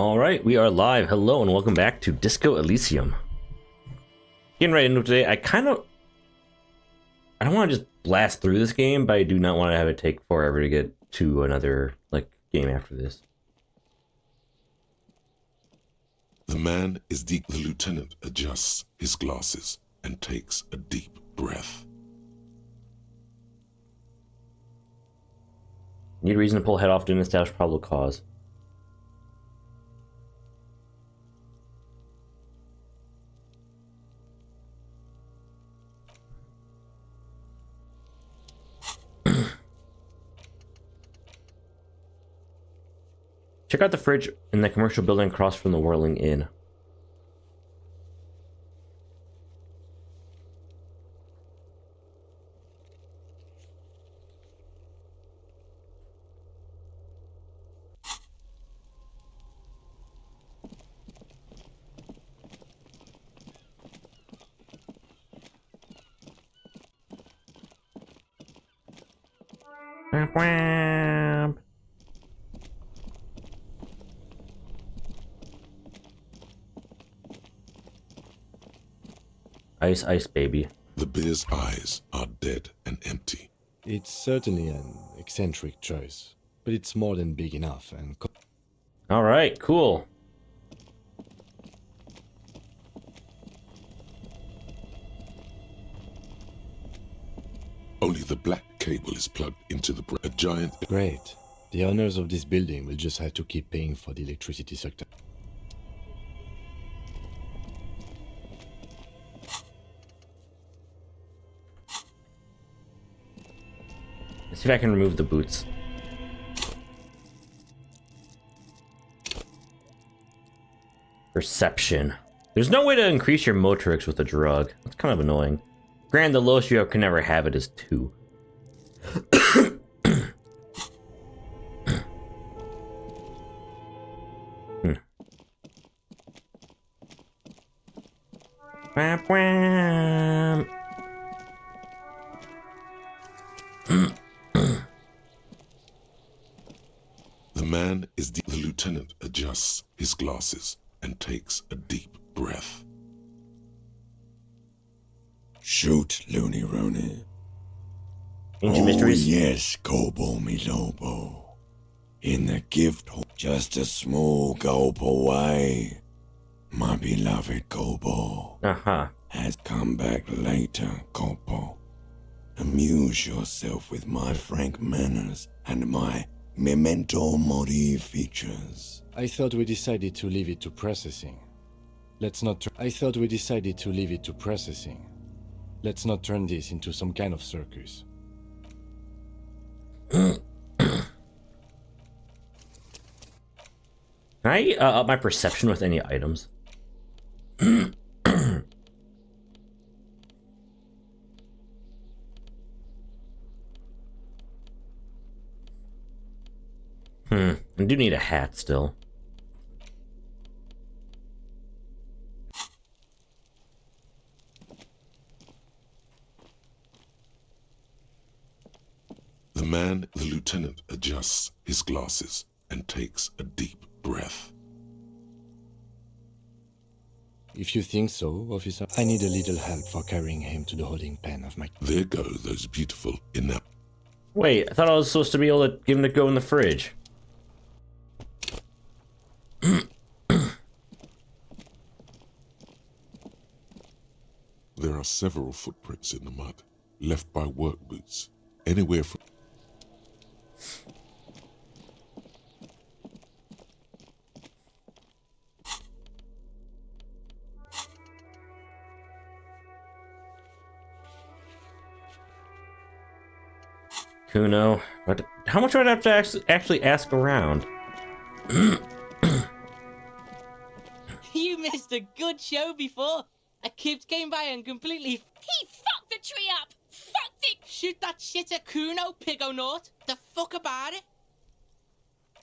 Alright, we are live. Hello and welcome back to Disco Elysium. Getting right into it today, I don't want to just blast through this game, but I do not want to have it take forever to get to another, game after this. The man is deep. The lieutenant adjusts his glasses and takes a deep breath. Need a reason to pull head off to establish probable cause. Check out the fridge in the commercial building across from the Whirling Inn. Ice, ice, baby. The bear's eyes are dead and empty. It's certainly an eccentric choice, but it's more than big enough and... Alright, cool. Only the black cable is plugged into a giant... Great. The owners of this building will just have to keep paying for the electricity sector. Let's see if I can remove the boots. Perception. There's no way to increase your motorics with a drug. That's kind of annoying. Granted, the lowest you can never have it is 2. Wham, wham. The man is deep. The lieutenant adjusts his glasses and takes a deep breath. Shoot, Looney Rooney. Ancient mysteries. Yes, Kobo me Lobo. In the gift hole, just a small gulp away. My beloved Kobo has come back later, Kobo. Amuse yourself with my frank manners and my memento mori features. I thought we decided to leave it to processing. Let's not turn this into some kind of circus. Can I up my perception with any items? I do need a hat still. The lieutenant adjusts his glasses and takes a deep breath. If you think so, officer, I need a little help for carrying him to the holding pen of my... There go those beautiful enough. Wait, I thought I was supposed to be able to give him to go in the fridge. There are several footprints in the mud, left by work boots, anywhere from... Kuno, but how much would I have to actually ask around? You missed a good show before. A kid came by and completely... He fucked the tree up! Fucked it! Shoot that shit at Kuno, Pigonaut. The fuck about it?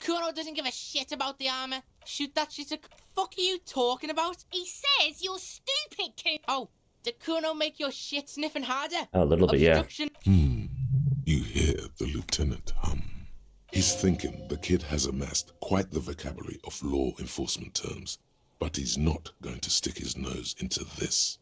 Kuno doesn't give a shit about the armor. Shoot that shit at... Fuck are you talking about? He says you're stupid, Kuno. Oh, did Kuno make your shit sniffing harder? A little bit, yeah. You hear the lieutenant hum. He's thinking the kid has amassed quite the vocabulary of law enforcement terms, but he's not going to stick his nose into this.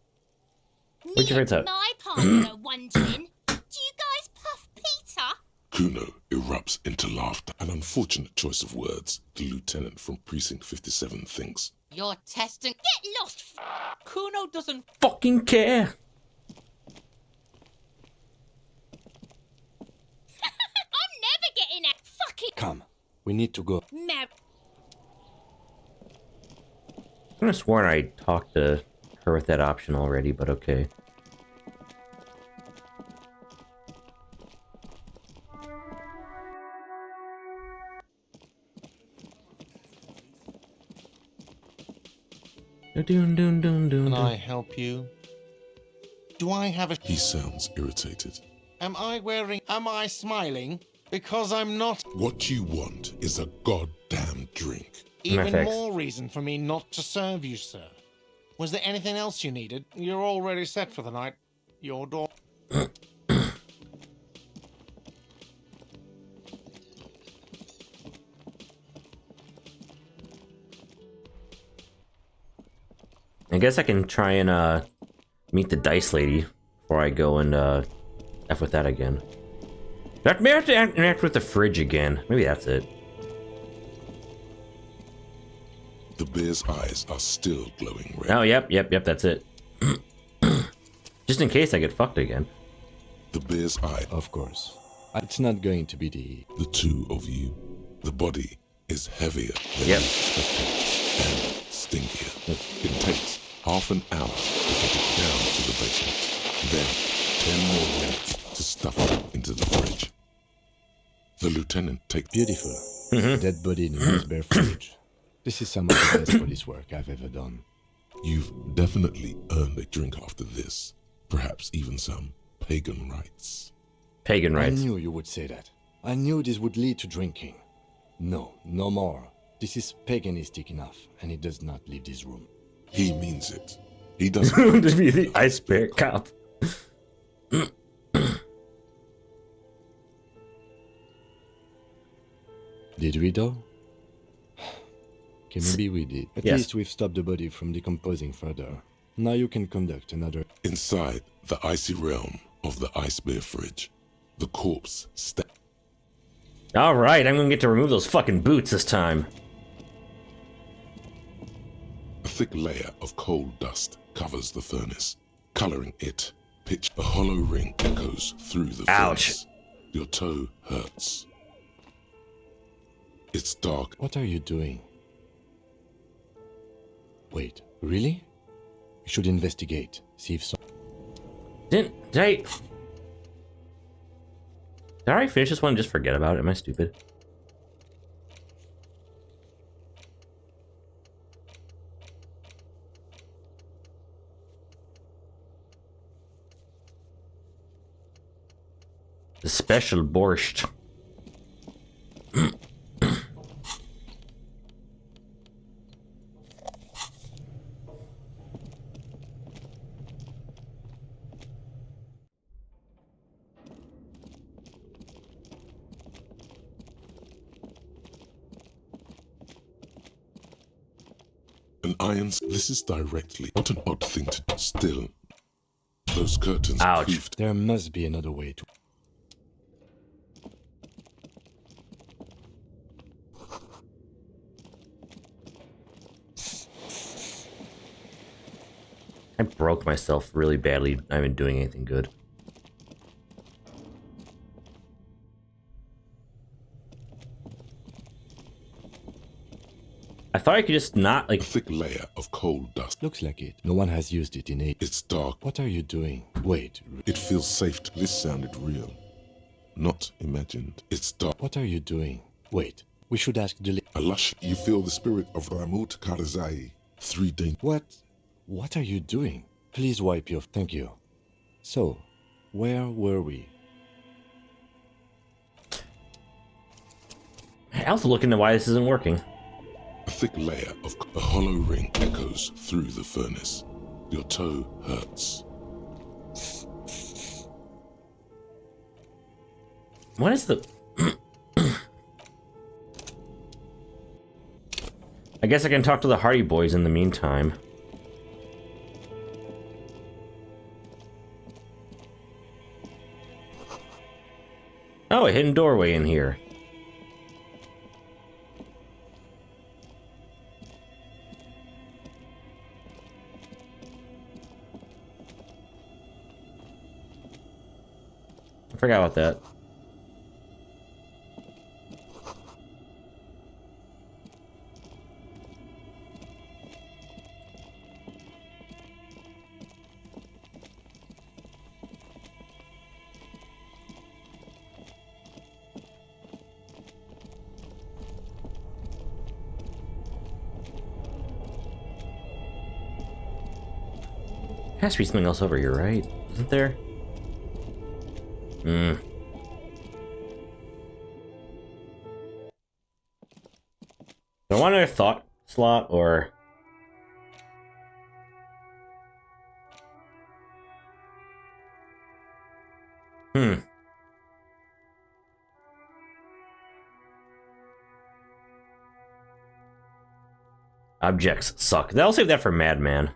What's your Me favorite and type? my partner are wondering, do you guys puff Peter? Kuno erupts into laughter. An unfortunate choice of words, the lieutenant from Precinct 57 thinks. You're testing. Get lost, Kuno doesn't. Fucking care. I'm never getting out. Fucking Come, we need to go. Mer. I could have sworn I talked to her with that option already, but okay. Can I help you? Do I have a... He sounds irritated. Am I smiling? Because I'm not. What you want is a goddamn drink. Even FX. more reason for me not to serve you, sir. Was there anything else you needed? You're already set for the night. Your door... I guess I can try and meet the dice lady before I go and F with that again. Maybe I have to interact with the fridge again. Maybe that's it. The bear's eyes are still glowing red. Oh, yep, that's it. Just in case I get fucked again. The bear's eye, Of course. It's not going to be the... the two of you. The body is heavier than Yep. you expected and stinkier. It takes half an hour to get it down to the basement. Then 10 more minutes to stuff it into the fridge. The lieutenant takes... Beautiful. Dead body in a nice bare fridge. This is some of the best police work I've ever done. You've definitely earned a drink after this. Perhaps even some pagan rites. Pagan I rights. knew you would say that. I knew this would lead to drinking. No, no more. This is paganistic enough, and it does not leave this room. He means it. He doesn't... To be the ice bear cop. Did we though? Okay, maybe we did. At Yes. least we've stopped the body from decomposing further. Now you can conduct another... Inside the icy realm of the ice bear fridge, the corpse stands. Alright, I'm gonna get to remove those fucking boots this time. A thick layer of coal dust covers the furnace, coloring it pitch. A hollow ring echoes through the Ouch. furnace. Your toe hurts. It's dark. What are you doing? Wait, really? We should investigate. See if so... Did I already finish this one and just forget about it? Am I stupid? The special borscht. An iron. This is directly. What an odd thing to do. Still, those curtains Ouch. proved. There must be another way to... I broke myself really badly. Not even doing anything good. I thought I could just not, A like... thick layer of coal dust. Looks like it. No one has used it in 8... It's dark. What are you doing? Wait, It feels safe. This sounded real, not imagined. It's dark. what are you doing? Wait, we should ask the... A lush. You feel the spirit of Ramut Karzai. 3 days. What are you doing? Please wipe your... Thank you. So, where were we? I also look into why this isn't working. A thick layer of a hollow ring echoes through the furnace. Your toe hurts. What is the... I guess I can talk to the Hardy Boys in the meantime. Oh, a hidden doorway in here. I forgot about that. Has to be something else over here, right? Isn't there? Do I want another thought slot, or... Objects suck. I'll save that for Madman.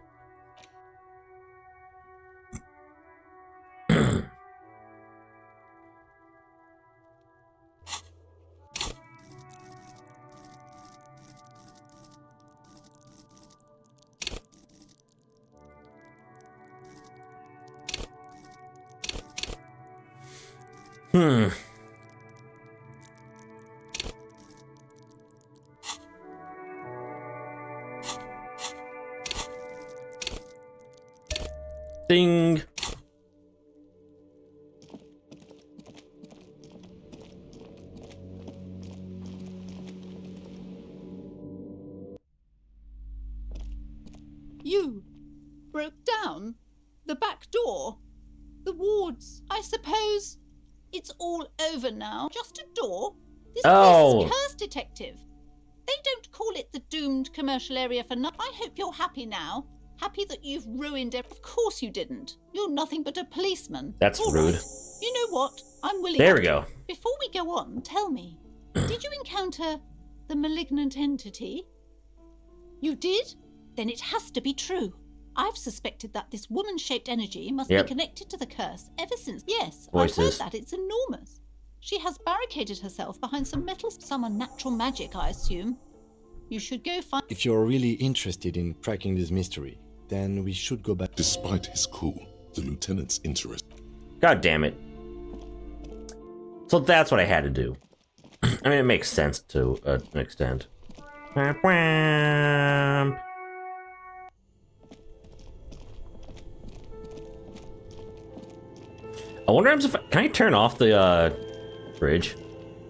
Ding. You broke down the back door. The wards, I suppose. It's all over now. Just a door. This place is cursed, Detective. They don't call it the doomed commercial area for nothing. I hope you're happy now. Happy that you've ruined it. Of course you didn't. You're nothing but a policeman. That's all rude. Right. You know what? I'm willing. There we go. Before we go on, tell me, did you encounter the malignant entity? You did? Then it has to be true. I've suspected that this woman-shaped energy must be connected to the curse ever since. Yes, Voices. I've heard that. It's enormous. She has barricaded herself behind some metal, some unnatural magic, I assume. You should go find... If you're really interested in cracking this mystery, then we should go back. Despite his cool, the lieutenant's interest. God damn it. So that's what I had to do. I mean, it makes sense to an extent. I wonder if can I turn off the fridge?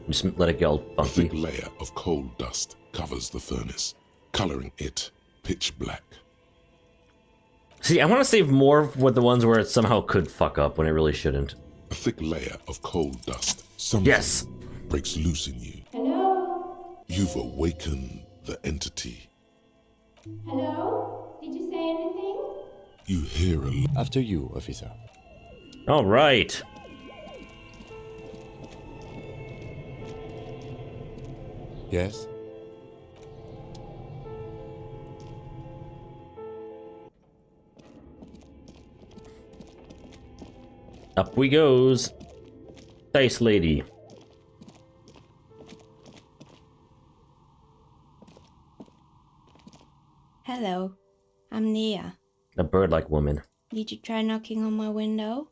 Just let it get all A funky. thick layer of coal dust covers the furnace, coloring it pitch black. See, I want to save more with the ones where it somehow could fuck up when it really shouldn't. A thick layer of coal dust. Something breaks loose in you. Hello? You've awakened the entity. Hello? Did you say anything? You hear a... After you, officer. All right. Yes? Up we goes. Dice lady. Hello, I'm Nia. A bird-like woman. Did you try knocking on my window?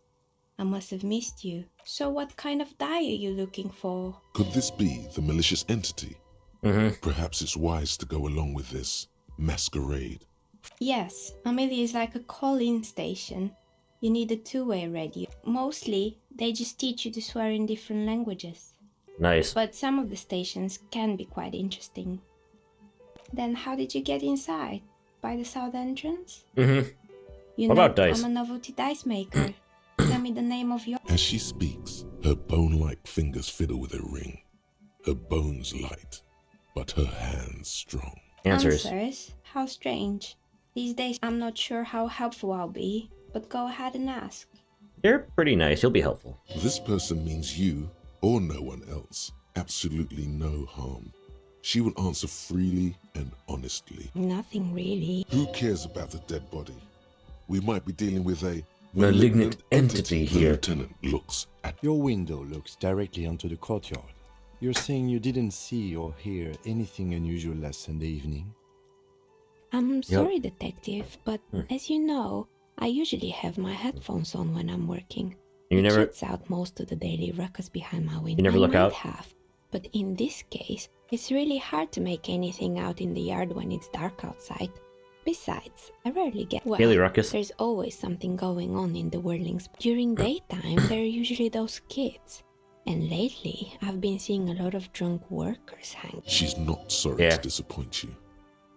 I must have missed you. So what kind of dye are you looking for? Could this be the malicious entity? Perhaps it's wise to go along with this masquerade. Yes, Amelia is like a call-in station. You need a two-way radio. Mostly, they just teach you to swear in different languages. Nice. But some of the stations can be quite interesting. Then how did you get inside? By the south entrance? You What know, about dice? I'm a novelty dice maker. Tell me the name of your... As she speaks, her bone-like fingers fiddle with a ring. Her bones light, but her hands strong. Answers. How strange. These days, I'm not sure how helpful I'll be, but go ahead and ask. You're pretty nice. You'll be helpful. This person means you, or no one else, absolutely no harm. She will answer freely and honestly. Nothing really. Who cares about the dead body? We might be dealing with a Malignant entity The here. lieutenant looks at Your window looks directly onto the courtyard. You're saying you didn't see or hear anything unusual last Sunday evening? I'm sorry, Detective, but as you know, I usually have my headphones on when I'm working. You It never shuts out most of the daily ruckus behind my window. You never look I might out? have, but in this case, it's really hard to make anything out in the yard when it's dark outside. Besides, I rarely get Daily ruckus. There's always something going on in the whirlings. During daytime, there are usually those kids. And lately, I've been seeing a lot of drunk workers hang. She's not sorry Yeah. to disappoint you.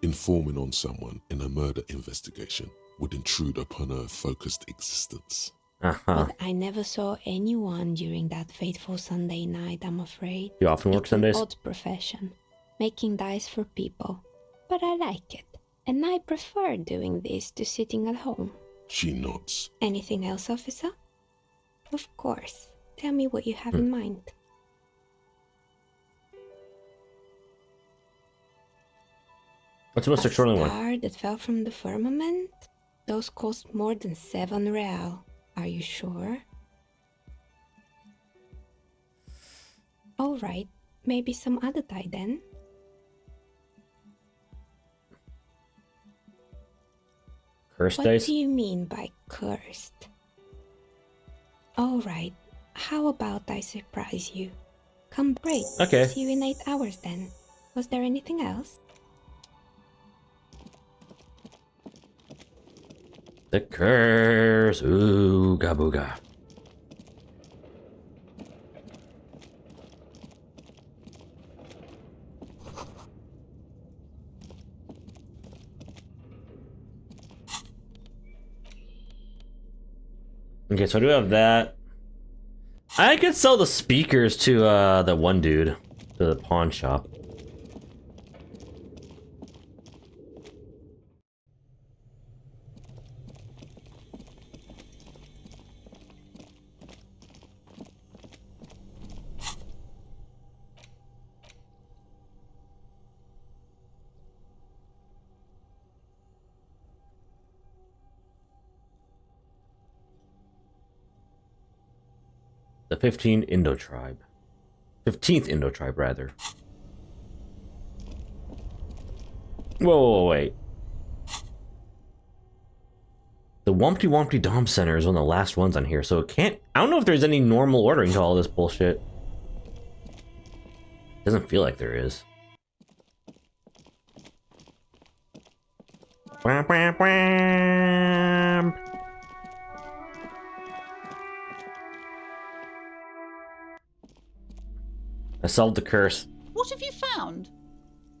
Informing on someone in a murder investigation would intrude upon her focused existence. Uh-huh. But I never saw anyone during that fateful Sunday night, I'm afraid. You often work It's Sundays? an odd profession, making dice for people. But I like it, and I prefer doing this to sitting at home. She nods. Anything else, officer? Of course. Tell me what you have in mind. What's the most A extraordinary one? star that fell from the firmament? Those cost more than 7 real. Are you sure? Alright, maybe some other tie then. Cursed What dice? do you mean by cursed? Alright, how about I surprise you? Come break. Okay. See you in 8 hours then. Was there anything else? The curse. Ooga booga. Okay, so I do have that. I could sell the speakers to the one dude, to the pawn shop. The 15th Indo tribe. 15th Indo tribe, rather. Whoa, wait. The Wumpty Wumpty Dom Center is one of the last ones on here, so it can't... I don't know if there's any normal ordering to all this bullshit. Doesn't feel like there is. Wham, wham, wham. I solved the curse. What have you found?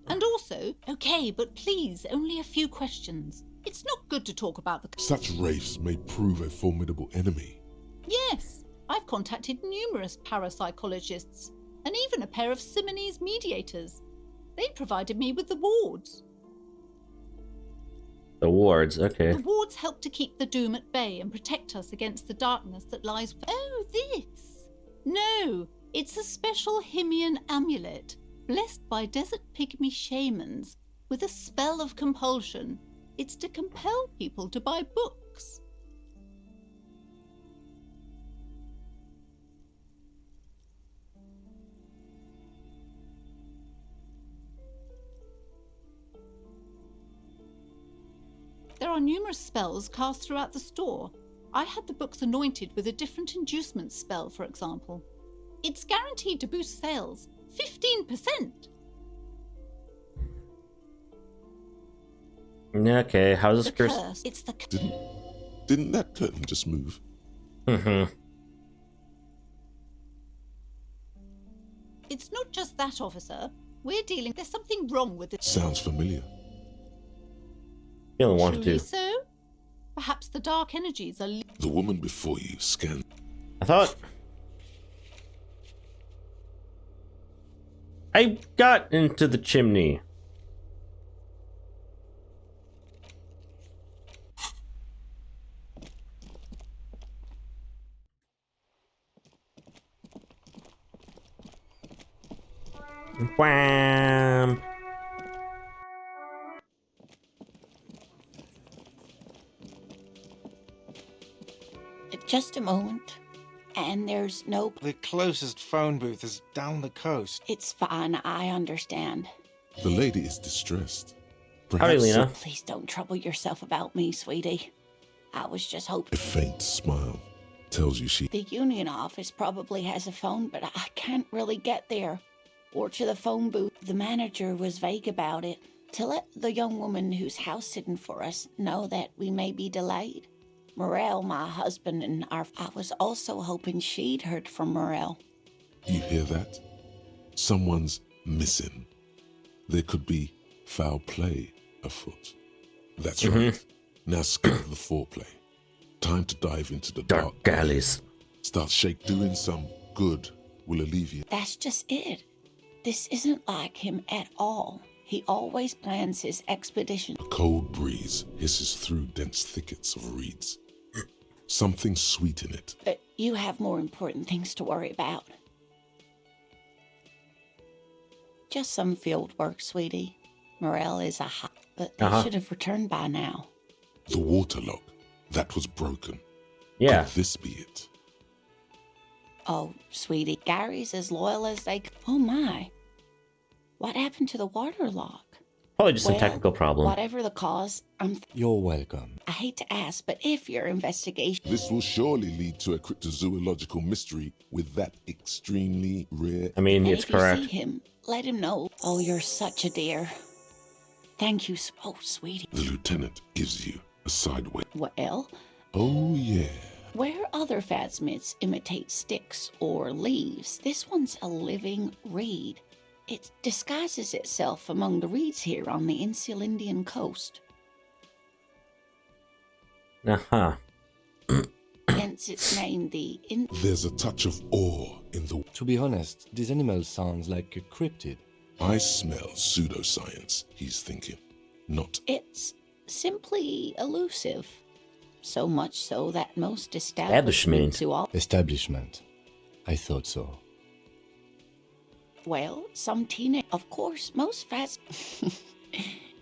And also, okay, but please, only a few questions. It's not good to talk about the... Such wraiths may prove a formidable enemy. Yes, I've contacted numerous parapsychologists, and even a pair of Simonese mediators. They provided me with the wards. The wards, okay. The wards help to keep the doom at bay and protect us against the darkness that lies... Oh, this! No, it's a special Himian amulet, blessed by desert pygmy shamans, with a spell of compulsion. It's to compel people to buy books. There are numerous spells cast throughout the store. I had the books anointed with a different inducement spell, for example. It's guaranteed to boost sales 15%. Okay, how's this The curse? curse. It's the Didn't that curtain just move? Mm-hmm. It's not just that, officer. We're dealing... There's something wrong with it. Sounds familiar. Feeling wanted Truly to. so? Perhaps the dark energies are... The woman before you scanned. I thought... I got into the chimney. Wham! Just a moment. And there's no... The closest phone booth is down the coast. It's fine, I understand. The lady is distressed. Howdy, Lena. Please don't trouble yourself about me, sweetie. I was just hoping... A faint smile tells you she... The union office probably has a phone, but I can't really get there. Or to the phone booth. The manager was vague about it. To let the young woman who's house-sitting for us know that we may be delayed. Morel, my husband, and I was also hoping she'd heard from Morel. You hear that? Someone's missing. There could be foul play afoot. That's right. Now skip the foreplay. Time to dive into the dark alleys. Start doing some good will alleviate. That's just it. This isn't like him at all. He always plans his expedition. A cold breeze hisses through dense thickets of reeds. Something sweet in it. But you have more important things to worry about. Just some field work, sweetie. Morel is a hot, but they should have returned by now. The water lock. That was broken. Yeah. Could this be it? Oh, sweetie, Gary's as loyal as they... Oh, my. What happened to the water lock? Probably just a technical problem. Whatever the cause, You're welcome. I hate to ask, but if your investigation... This will surely lead to a cryptozoological mystery with that extremely rare... I mean, And it's if you correct. see him, let him know. Oh, you're such a dear. Thank you. Oh, sweetie. The lieutenant gives you a sideway. Well, Oh, yeah. where other phasmids imitate sticks or leaves, this one's a living reed. It disguises itself among the reeds here on the Insular Indian coast. Hence its name, the There's a touch of awe in the... To be honest, this animal sounds like a cryptid. I smell pseudoscience, he's thinking. Not... It's simply elusive. So much so that most establishments who all... Establishment. I thought so. Well, some teenage... Of course, most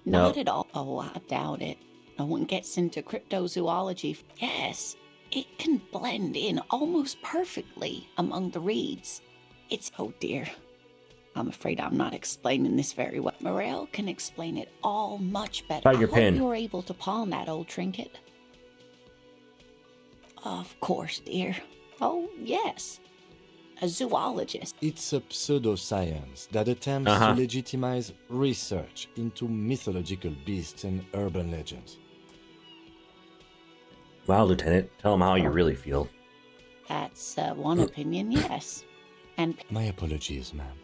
Not at all. Oh, I doubt it. No one gets into cryptozoology. Yes, it can blend in almost perfectly among the reeds. It's... Oh, dear. I'm afraid I'm not explaining this very well. Morel can explain it all much better. About your I hope pen. you're able to pawn that old trinket. Of course, dear. Oh, yes. A zoologist. It's a pseudoscience that attempts to legitimize research into mythological beasts and urban legends. Wow, Lieutenant, tell him how you really feel. That's one opinion, yes. And My apologies, ma'am.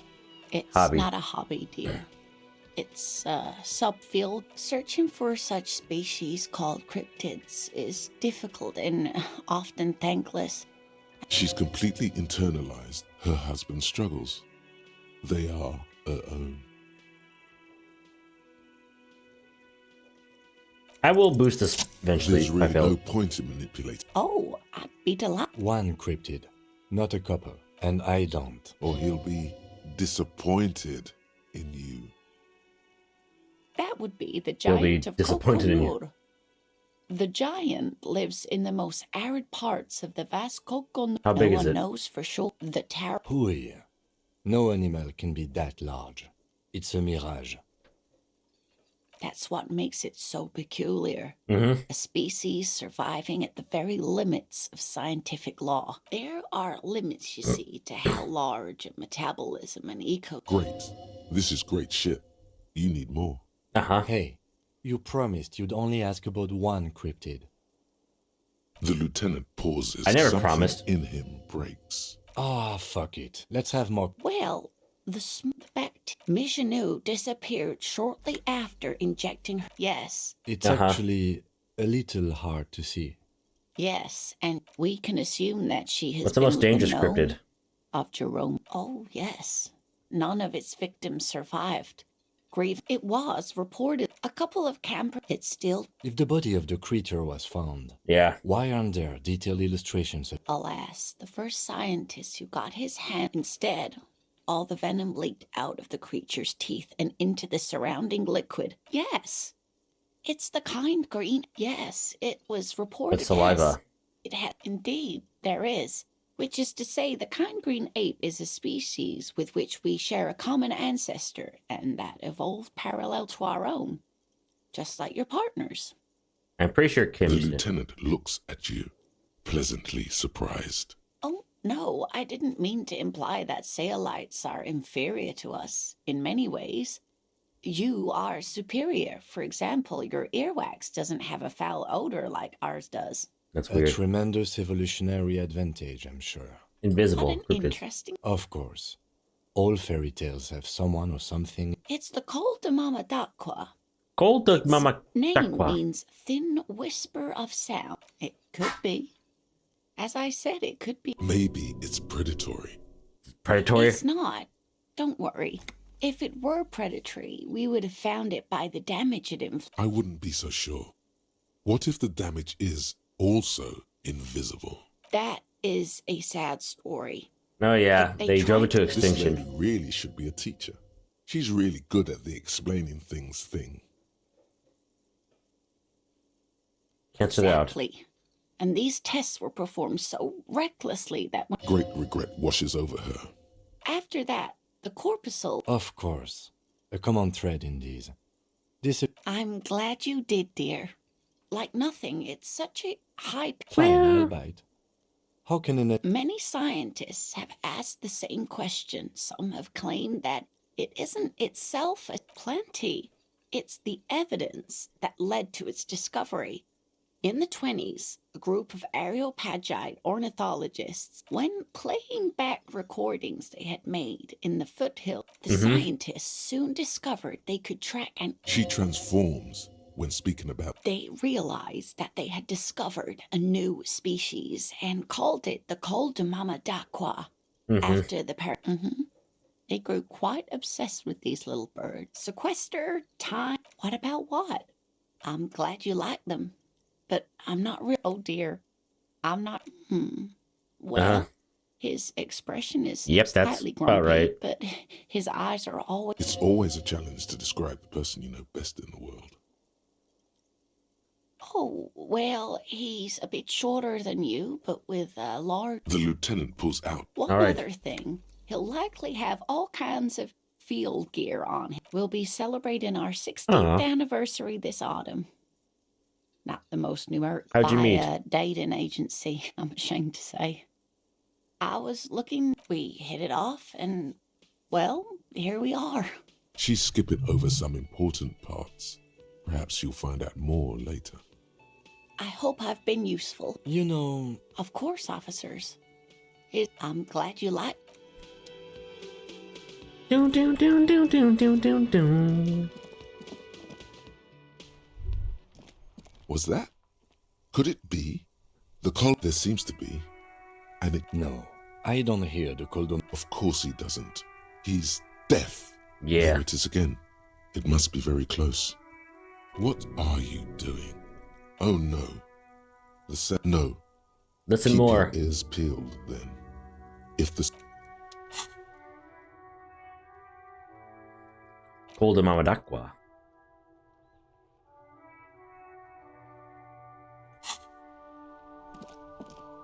it's Hobby. not a hobby, dear. It's a subfield. Searching for such species called cryptids is difficult and often thankless. She's completely internalized her husband's struggles. They are her own. I will boost this eventually There's if I really fail. no point in manipulating, Oh, I'd be delighted. One cryptid, not a couple. And I don't. or he'll be disappointed in you. That would be the He'll be giant of disappointed in you. Coconut. The giant lives in the most arid parts of the vast Coconut. How big no is one it? knows for sure. The tower. Hooey. No animal can be that large. It's a mirage. That's what makes it so peculiar. Mm-hmm. A species surviving at the very limits of scientific law. There are limits, you see, to how large a metabolism and eco... Great. This is great shit. You need more. Hey, you promised you'd only ask about one cryptid. The lieutenant pauses. I never Something promised. in him breaks. Ah, fuck it. Let's have more. Well, the fact Michenu disappeared shortly after injecting her. Yes, It's actually a little hard to see. yes, and we can assume that she has What's the been most dangerous known cryptid? of Jerome. Oh, yes. None of its victims survived. Grief. It was reported a couple of campers. It's still, If the body of the creature was found, Yeah. why aren't there detailed illustrations of... alas, the first scientist who got his hand instead. all the venom leaked out of the creature's teeth and into the surrounding liquid. Yes. It's the kind green. Yes, it was reported. But saliva. It had indeed, there is. Which is to say, the kind green ape is a species with which we share a common ancestor, and that evolved parallel to our own, just like your partners. I'm pretty sure Kim's The did. lieutenant looks at you, pleasantly surprised. Oh, no, I didn't mean to imply that Saelites are inferior to us in many ways. You are superior. For example, your earwax doesn't have a foul odor like ours does. That's A weird. tremendous evolutionary advantage, I'm sure. Invisible. What an interesting... Of course. All fairy tales have someone or something. It's the Col de Mama d'Aqua. Gold Duck Mama Name Takwa. means thin whisper of sound. It could be. As I said, it could be. Maybe it's predatory. Predatory? It's not. Don't worry. If it were predatory, we would have found it by the damage it inflicts. I wouldn't be so sure. What if the damage is also invisible? That is a sad story. Oh yeah, They they drove it to tried- This extinction. lady really should be a teacher. She's really good at the explaining things thing. Cancel it out. Exactly. And these tests were performed so recklessly that when... Great regret washes over her. After that, the corpuscle... Of course. A common thread in these. This I'm glad you did, dear. Like nothing, it's such a high... fine, I'll bite. How can an Many scientists have asked the same question. Some have claimed that it isn't itself a plenty. It's the evidence that led to its discovery. In the 1920s, a group of Areopagite ornithologists, when playing back recordings they had made in the foothill, the scientists soon discovered they could track and She transforms when speaking about. they realized that they had discovered a new species and called it the Col de Mama d'Aqua after the They grew quite obsessed with these little birds. Sequester, time, what about what? I'm glad you like them, but I'm not real. Oh dear, I'm not. Well, his expression is Yep, that's slightly about grumpy, right. but his eyes are always. It's always a challenge to describe the person you know best in the world. Oh, well, he's a bit shorter than you, but with a large... The lieutenant pulls out. One All right. other thing, he'll likely have all kinds of field gear on him. We'll be celebrating our 16th anniversary this autumn. Not the most numeric How'd you by meet? a dating agency, I'm ashamed to say. I was looking, we hit it off, and, well, here we are. She's skipping over some important parts. Perhaps you'll find out more later. I hope I've been useful. You know, Of course, officers. I'm glad you like... Dun, dun, dun, dun, dun, dun, dun, dun. Was that? Could it be? The call there seems to be. And it. no. I don't hear the cold. Of course he doesn't. He's deaf. Yeah. There it is again. It must be very close. What are you doing? Oh no. No. Listen Keep more. your ears peeled then. If the Gold de Mama d'Aqua.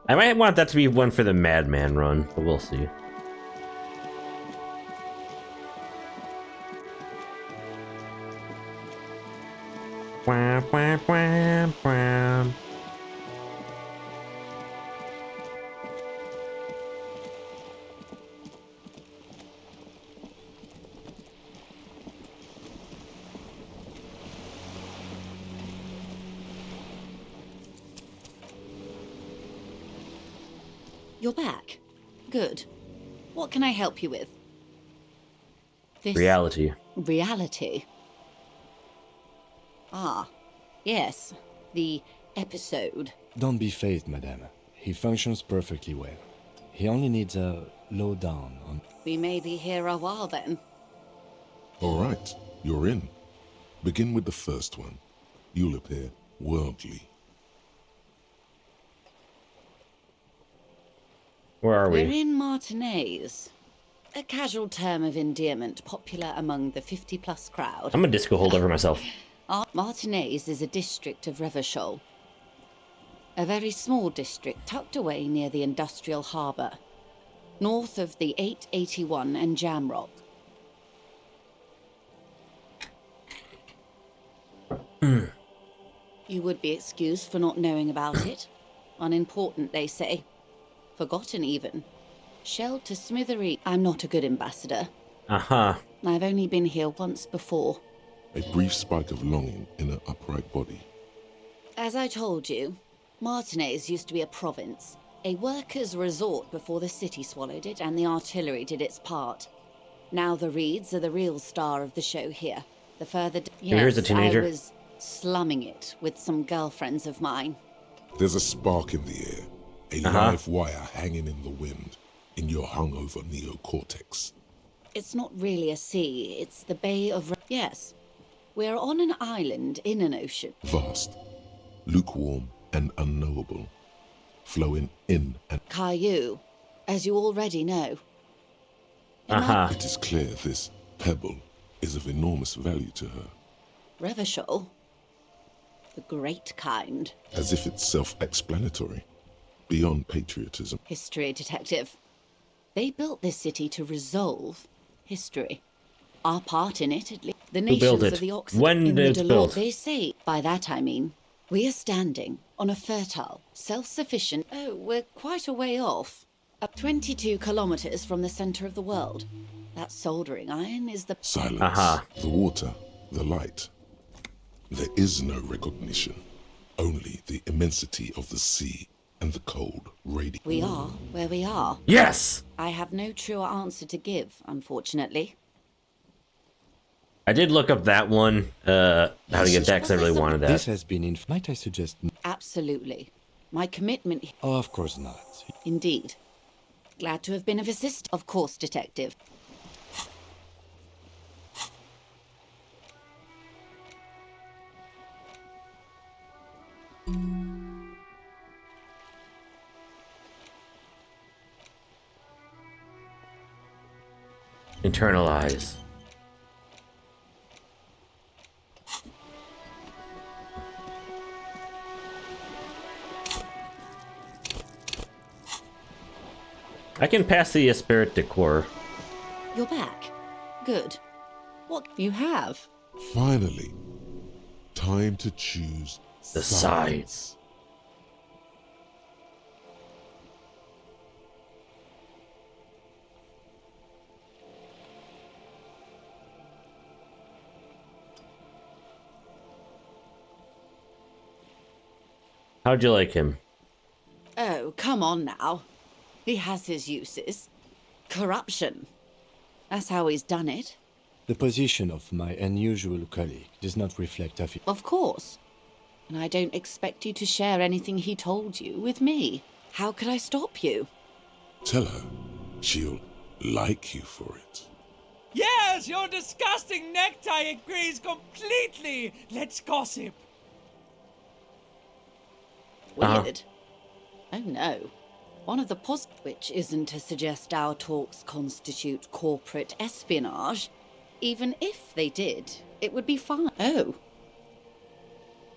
I might want that to be one for the Madman run, but we'll see. Wah, wah, wah, wah. You're back. Good. What can I help you with? This Reality. reality. Ah, yes. The episode. Don't be phased, madame. He functions perfectly well. He only needs a lowdown on. We may be here a while then. All right, you're in. Begin with the first one. You'll appear worldly. Where are We're we? in Martinez. A casual term of endearment popular among the 50-plus crowd. I'm a disco holder for myself. Martinez is a district of Revachol. A very small district tucked away near the industrial harbour, north of the 881 and Jamrock. You would be excused for not knowing about it. Unimportant, they say. Forgotten, even. Shelled to smithery. I'm not a good ambassador. Uh-huh. I've only been here once before. A brief spike of longing in her upright body. As I told you, Martinez used to be a province. A workers' resort before the city swallowed it and the artillery did its part. Now the Reeds are the real star of the show here. The further... Here's a teenager. I was slumming it with some girlfriends of mine. There's a spark in the air. A live wire hanging in the wind. In your hungover neocortex. It's not really a sea, it's the Bay of... Yes. We're on an island in an ocean. Vast, lukewarm and unknowable. Flowing in and... Caillou, as you already know. It is clear this pebble is of enormous value to her. Revachol? The great kind. As if it's self-explanatory. Beyond patriotism. History detective. They built this city to resolve history. Our part in it, at least. The nations of the Oxford When did it built? They say, by that I mean, we are standing on a fertile, self-sufficient... Oh, we're quite a way off. Up 22 kilometers from the center of the world. That soldering iron is the... Silence. The water, the light. There is no recognition. Only the immensity of the sea and the cold radiant. We are where we are. Yes! I have no truer answer to give, unfortunately. I did look up that one, how to get that, because I really wanted that. This has been in... Might I suggest... Absolutely. My commitment... Oh, of course not. Indeed. Glad to have been of assist. Of course, detective. Internalize. I can pass the Spirit Decor. You're back. Good. What you have? Finally. Time to choose the sides. How'd you like him? Oh, come on now. He has his uses. Corruption. That's how he's done it. The position of my unusual colleague does not reflect how... Of course. And I don't expect you to share anything he told you with me. How could I stop you? Tell her she'll like you for it. Yes, your disgusting necktie agrees completely. Let's gossip. Weird. Oh no. One of the which isn't to suggest our talks constitute corporate espionage. Even if they did, it would be fine. Oh.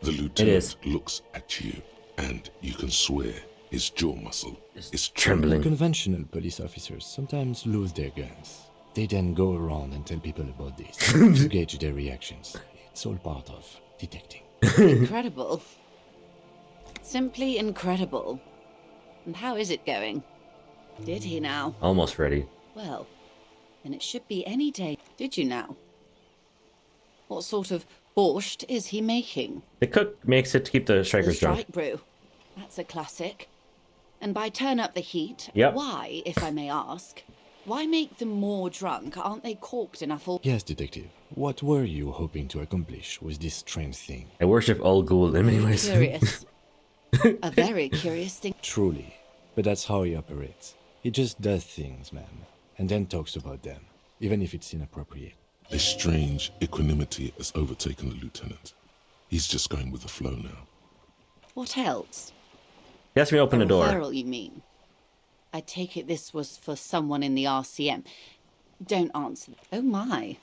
The lieutenant looks at you, and you can swear his jaw muscle is trembling. Conventional police officers sometimes lose their guns. They then go around and tell people about this to gauge their reactions. It's all part of detecting. Incredible. Simply incredible. And how is it going? Did he now? Almost ready. Well, then it should be any day. Did you now? What sort of borscht is he making? The cook makes it to keep the strikers drunk. Strike brew. That's a classic. And by turn up the heat, yep. Why, if I may ask, why make them more drunk? Aren't they corked enough all... Yes, detective. What were you hoping to accomplish with this strange thing? I worship all Ghoul in many ways. Curious. A very curious thing. Truly. But that's how he operates. He just does things, man, and then talks about them, even if it's inappropriate. A strange equanimity has overtaken the lieutenant. He's just going with the flow now. What else? He asked me to open the door. Referral, you mean? I take it this was for someone in the RCM. Don't answer. Oh my.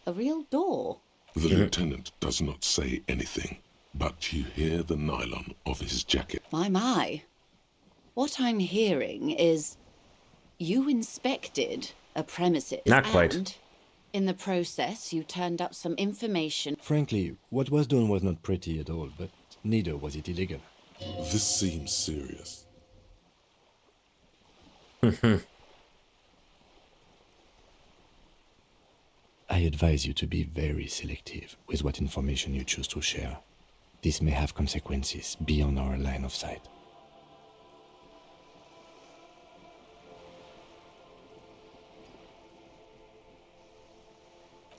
A real door. The lieutenant does not say anything, but you hear the nylon of his jacket. My. What I'm hearing is you inspected a premises. Not quite. And in the process, you turned up some information. Frankly, what was done was not pretty at all, but neither was it illegal. This seems serious. I advise you to be very selective with what information you choose to share. This may have consequences beyond our line of sight.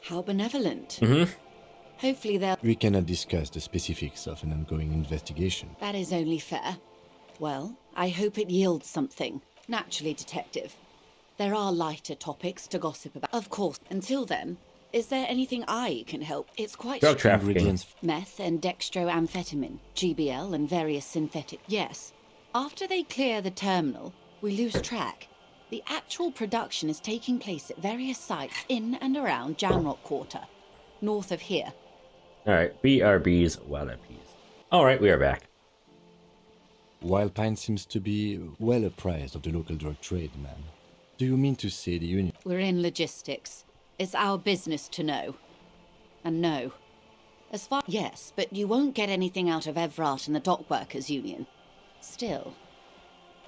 How benevolent. Hopefully they'll... We cannot discuss the specifics of an ongoing investigation. That is only fair. Well, I hope it yields something. Naturally, Detective. There are lighter topics to gossip about. Of course. Until then, is there anything I can help? It's quite... Drug trafficking. Meth and dextroamphetamine, GBL and various synthetic... Yes. After they clear the terminal, we lose track. The actual production is taking place at various sites in and around Jamrock Quarter, north of here. Alright, BRB's Wild Eyed Peas. Alright, we are back. Wild Pine seems to be well apprised of the local drug trade, man. Do you mean to say the Union... We're in logistics. It's our business to know. And no. As far... Yes, but you won't get anything out of Evrat and the Dock Workers Union. Still.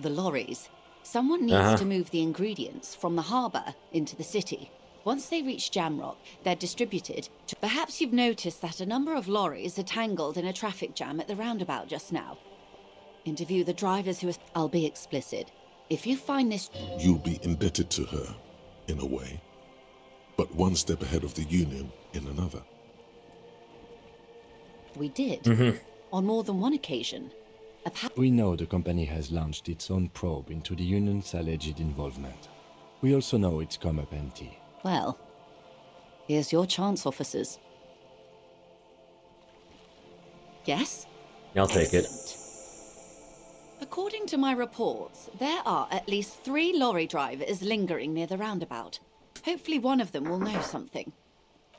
The lorries. Someone needs to move the ingredients from the harbour into the city. Once they reach Jamrock, they're distributed to... Perhaps you've noticed that a number of lorries are tangled in a traffic jam at the roundabout just now. Interview the drivers who are... I'll be explicit. If you find this... You'll be indebted to her, in a way. But one step ahead of the Union in another. We did. On more than one occasion. We know the company has launched its own probe into the Union's alleged involvement. We also know it's come up empty. Well, here's your chance, officers. Yes? I'll take it. According to my reports, there are at least 3 lorry drivers lingering near the roundabout. Hopefully one of them will know something.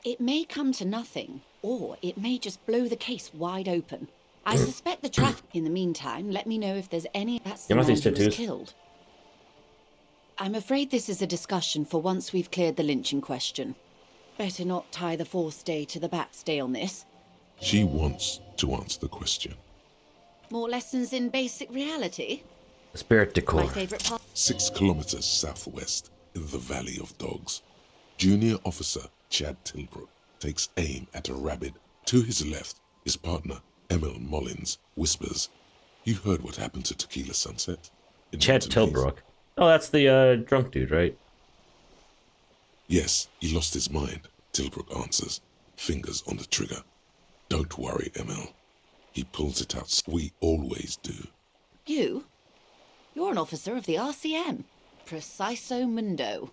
It may come to nothing, or it may just blow the case wide open. I suspect the traffic. In the meantime, let me know if there's any... That's the man who was killed. I'm afraid this is a discussion for once we've cleared the lynching question. Better not tie the force day to the bat's day on this. She wants to answer the question. More lessons in basic reality? Spirit decor. My favorite part. 6 kilometers southwest, in the Valley of Dogs, Junior Officer Chad Tilbrook takes aim at a rabbit. To his left, his partner, Emil Mullins, whispers, "You heard what happened to Tequila Sunset?" Chad Tilbrook. Oh, that's the drunk dude, right? Yes, he lost his mind, Tilbrook answers, fingers on the trigger. "Don't worry, Emil." He pulls it out. We always do. You? You're an officer of the RCM. Preciso Mundo.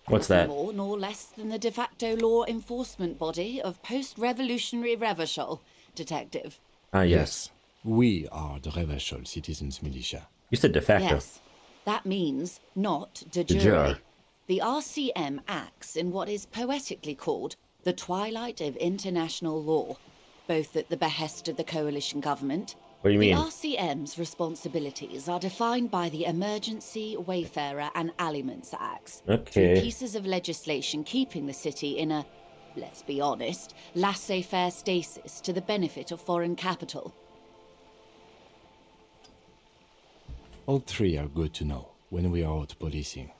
What's that? More nor less than the de facto law enforcement body of post-revolutionary Revachol, Detective. Ah, yes. We are the Revachol Citizens Militia. You said de facto. Yes. That means not de De jure. jure. The RCM acts in what is poetically called the twilight of international law, both at the behest of the coalition government. What do you mean? The RCM's responsibilities are defined by the Emergency, Wayfarer and Aliments Acts. Okay. 2 pieces of legislation keeping the city in a, let's be honest, laissez-faire stasis to the benefit of foreign capital. All 3 are good to know when we are out policing.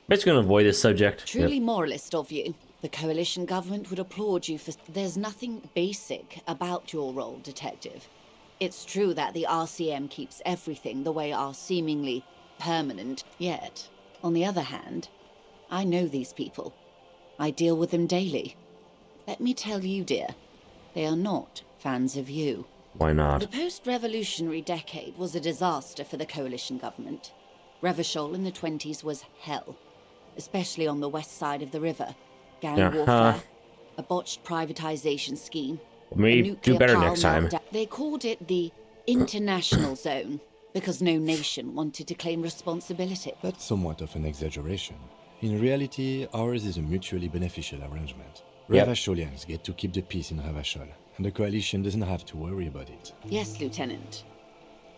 Basically gonna avoid this subject. Truly moralist of you. The coalition government would applaud you for... There's nothing basic about your role, Detective. It's true that the RCM keeps everything the way our seemingly permanent... Yet, on the other hand, I know these people. I deal with them daily. Let me tell you, dear, they are not fans of you. Why not? The post-revolutionary decade was a disaster for the coalition government. Revachol in the 20s was hell, especially on the west side of the river. Gang warfare, a botched privatization scheme. Maybe do better next time. They called it the International Zone. Because no nation wanted to claim responsibility. That's somewhat of an exaggeration. In reality, ours is a mutually beneficial arrangement. Yep. Ravasholians get to keep the peace in Ravashol, and the coalition doesn't have to worry about it. Yes, Lieutenant.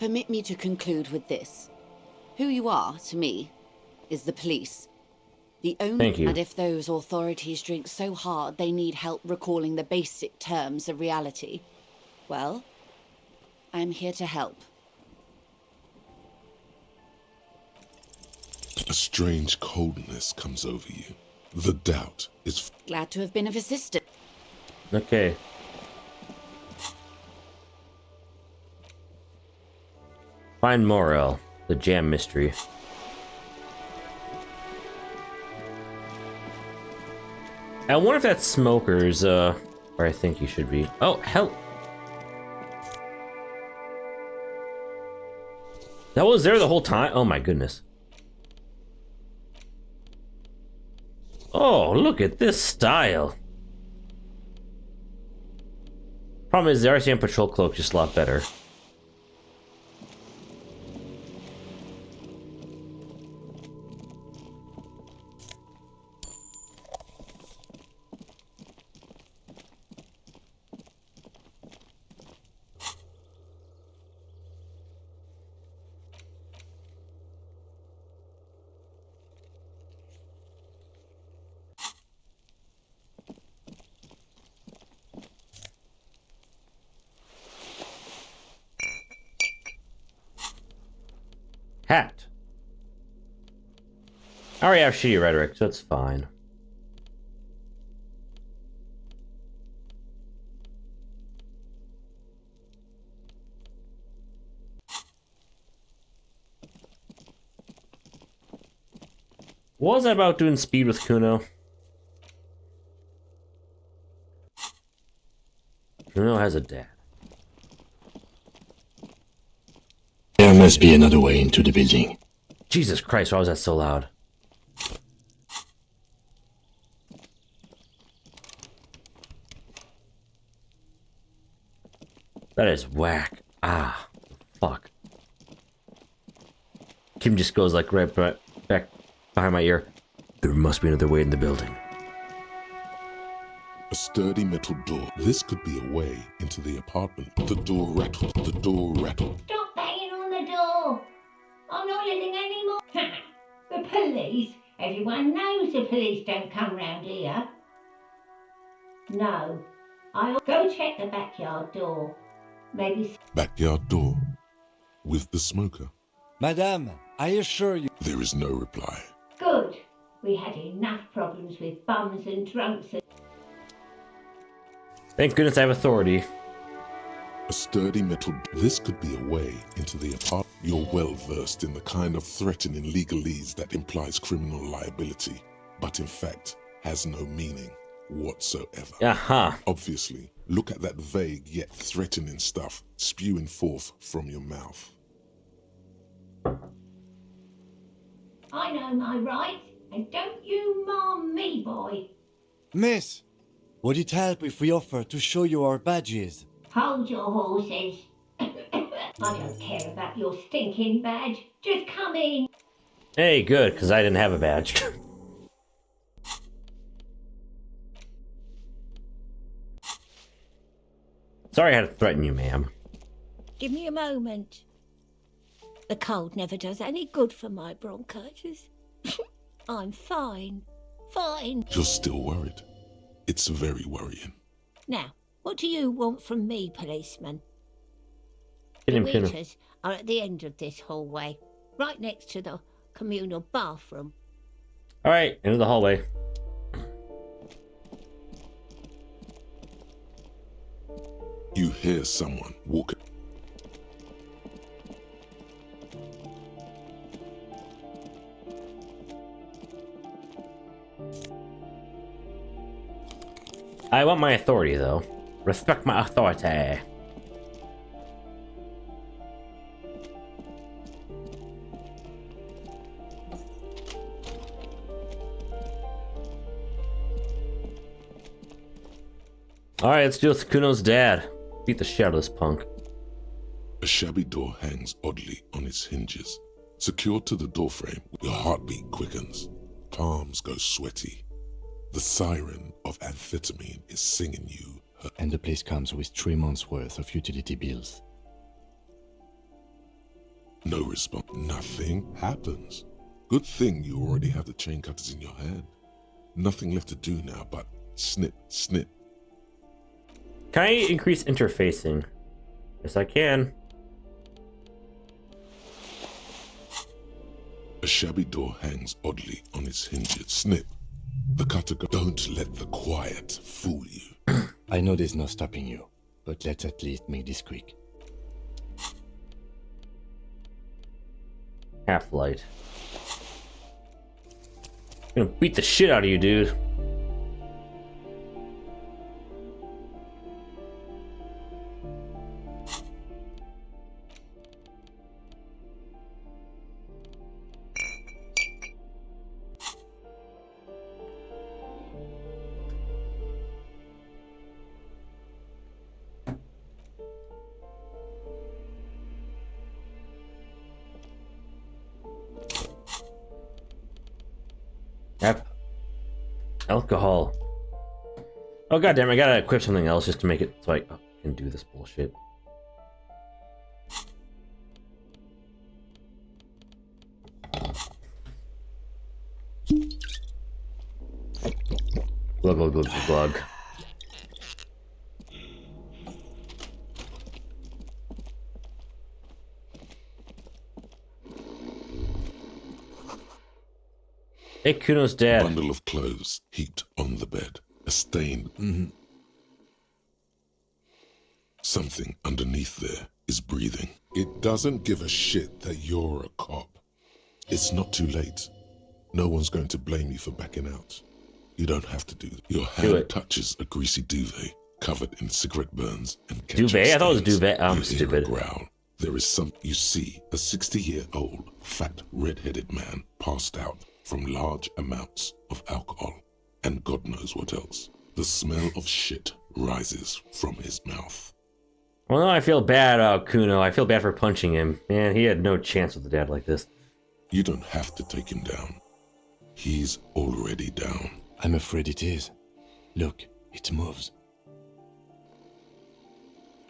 Permit me to conclude with this. Who you are, to me, is the police. The only... Thank you. And if those authorities drink so hard they need help recalling the basic terms of reality, well, I'm here to help. A strange coldness comes over you. The doubt is... Glad to have been of assistance. Okay. Find Morel, the jam mystery. I wonder if that smoker's, where I think he should be. Oh, hell. That was there the whole time? Oh my goodness. Oh, look at this style. Problem is, the RCM patrol cloak just a lot better. Hat. I already have shitty rhetoric, so it's fine. What was that about doing speed with Kuno? Kuno has a dad. There must be another way into the building. Jesus Christ, why was that so loud? That is whack. Ah, fuck. Kim just goes like right back behind my ear. There must be another way in the building. A sturdy metal door. This could be a way into the apartment. The door rattled. The door rattled. Stop banging on the door. I'm not living anymore. The police? Everyone knows the police don't come round here. No. I'll go check the backyard door. Maybe... Backyard door. With the smoker. Madame, I assure you... There is no reply. Good. We had enough problems with bums and drunks and... Thank goodness I have authority. A sturdy metal... This could be a way into the apartment. You're well versed in the kind of threatening legalese that implies criminal liability, but in fact has no meaning whatsoever. Aha. Obviously, look at that vague yet threatening stuff spewing forth from your mouth. I know my rights, and don't you marm me, boy. Miss, would it help if we offer to show you our badges? Hold your horses. I don't care about your stinking badge. Just come in. Hey, good, because I didn't have a badge. Sorry I had to threaten you, ma'am. Give me a moment. The cold never does any good for my bronchitis. I'm fine. Fine. You're still worried. It's very worrying. Now, what do you want from me, policeman? Kill him, The kill him. waiters are at the end of this hallway, right next to the communal bathroom. Alright, into the hallway. You hear someone walking. I want my authority, though. Respect my authority. Alright, let's deal with Kuno's dad. Beat the shit out of this punk. A shabby door hangs oddly on its hinges. Secured to the doorframe, your heartbeat quickens. Palms go sweaty. The siren of amphetamine is singing you. And the place comes with 3 months' worth of utility bills. No response. Nothing happens. Good thing you already have the chain cutters in your hand. Nothing left to do now but snip, snip. Can I increase interfacing? Yes, I can. A shabby door hangs oddly on its hinges. Snip. The cutter goes. Don't let the quiet fool you. I know there's no stopping you, but let's at least make this quick. Half-light. I'm gonna beat the shit out of you, dude. Alcohol. Oh goddamn! I gotta equip something else just to make it so I can do this bullshit. Glug glug glug glug. Hey, Kuno's dad. A bundle of clothes heaped on the bed. A stained. Something underneath there is breathing. It doesn't give a shit that you're a cop. It's not too late. No one's going to blame you for backing out. You don't have to do it. Your hand touches a greasy duvet covered in cigarette burns and ketchup duvet? I thought it was stains. duvet. I'm You stupid. hear a growl. There is some. You see a 60-year-old fat red-headed man passed out from large amounts of alcohol and God knows what else. The smell of shit rises from his mouth. Well, no, I feel bad about Kuno. I feel bad for punching him. Man, he had no chance with a dad like this. You don't have to take him down. He's already down. I'm afraid it is. Look, it moves.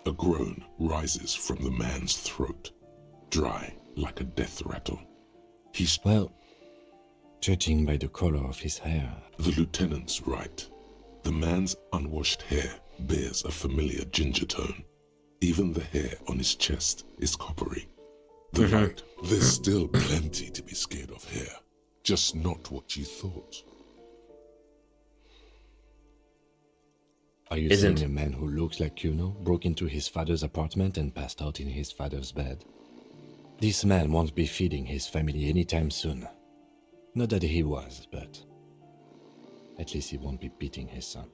A groan rises from the man's throat, dry like a death rattle. Well, judging by the color of his hair. The lieutenant's right. The man's unwashed hair bears a familiar ginger tone. Even the hair on his chest is coppery. The light. There's still plenty to be scared of here. Just not what you thought. Are you saying a man who looks like Kuno broke into his father's apartment and passed out in his father's bed? This man won't be feeding his family anytime soon. Not that he was, but at least he won't be beating his son.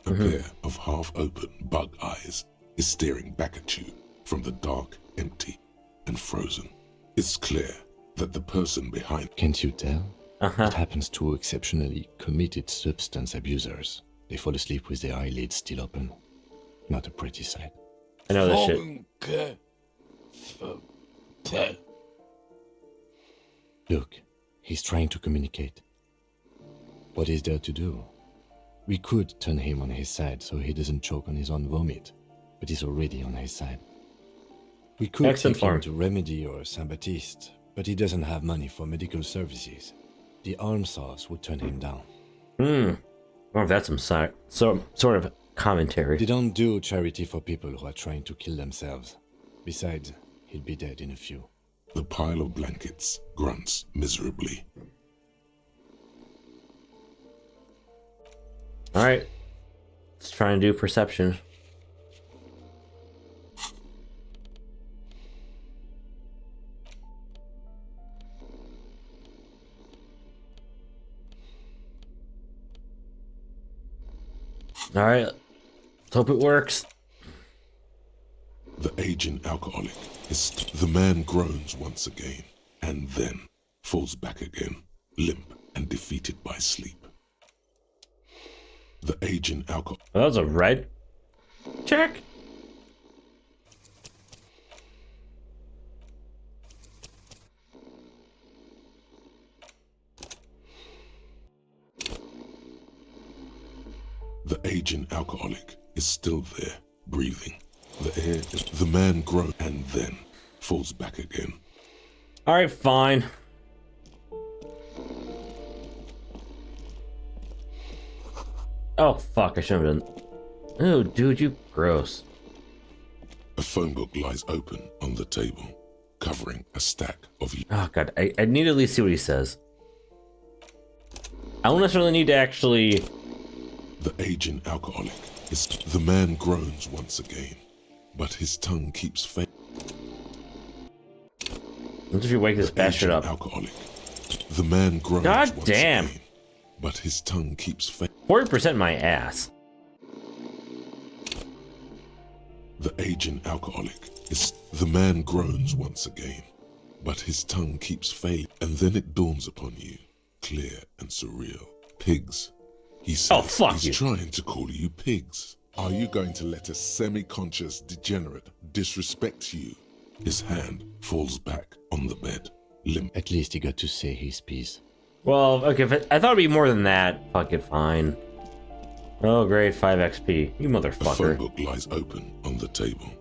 A pair of half-open bug eyes is staring back at you from the dark, empty, and frozen. It's clear that the person behind... Can't you tell? It happens to exceptionally committed substance abusers. They fall asleep with their eyelids still open. Not a pretty sight. I know this shit. Look, he's trying to communicate. What is there to do? We could turn him on his side so he doesn't choke on his own vomit, but he's already on his side. We could take him to Remedy or Saint-Baptiste, but he doesn't have money for medical services. The almshouse would turn him down. Well, that's some sort of commentary. They don't do charity for people who are trying to kill themselves. Besides, he'll be dead in a few. The pile of blankets grunts miserably. Alright. Let's try and do perception. Alright. Let's hope it works. The aging alcoholic is... The man groans once again, and then falls back again, limp and defeated by sleep. The aging alcoholic... Oh, that was a red check? alcoholic is still there, breathing. The man grows and then falls back again. Alright, fine. Oh, fuck, I should have done. Oh, dude, you gross. A phone book lies open on the table, covering a stack of... Oh, God, I need to at least see what he says. I don't necessarily need to actually... The aging alcoholic is... The man groans once again, but his tongue keeps failing. What if you wake this bastard up? Alcoholic. The man groans God once damn. again, but his tongue keeps failing. 40% my ass. The aging alcoholic is... The man groans once again, but his tongue keeps failing. And then it dawns upon you, clear and surreal. Pigs. He says oh, fuck he's you. trying to call you pigs. Are you going to let a semi-conscious degenerate disrespect you? His hand falls back on the bed, limp. At least he got to say his piece. Well, okay, I thought it'd be more than that. Fuck it, fine. Oh, great, 5 XP. You A phone motherfucker. book lies open on the table,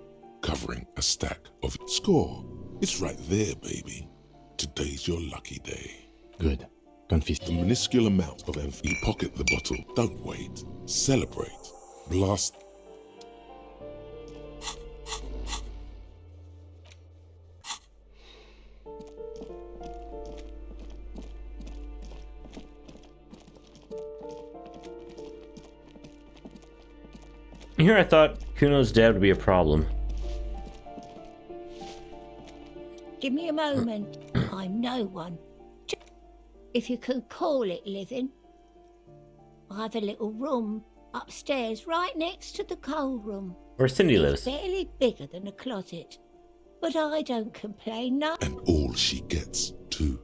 covering a stack of... Score. It's right there, baby. Today's your lucky day. Good. Confiscate. The minuscule amount of empty. You pocket the bottle. Don't wait. Celebrate. Blast. Here I thought Kuno's dad would be a problem. Give me a moment. I'm no one. If you can call it living. I have a little room upstairs right next to the coal room. Where Cindy lives. It's barely bigger than a closet. But I don't complain, no. And all she gets, too.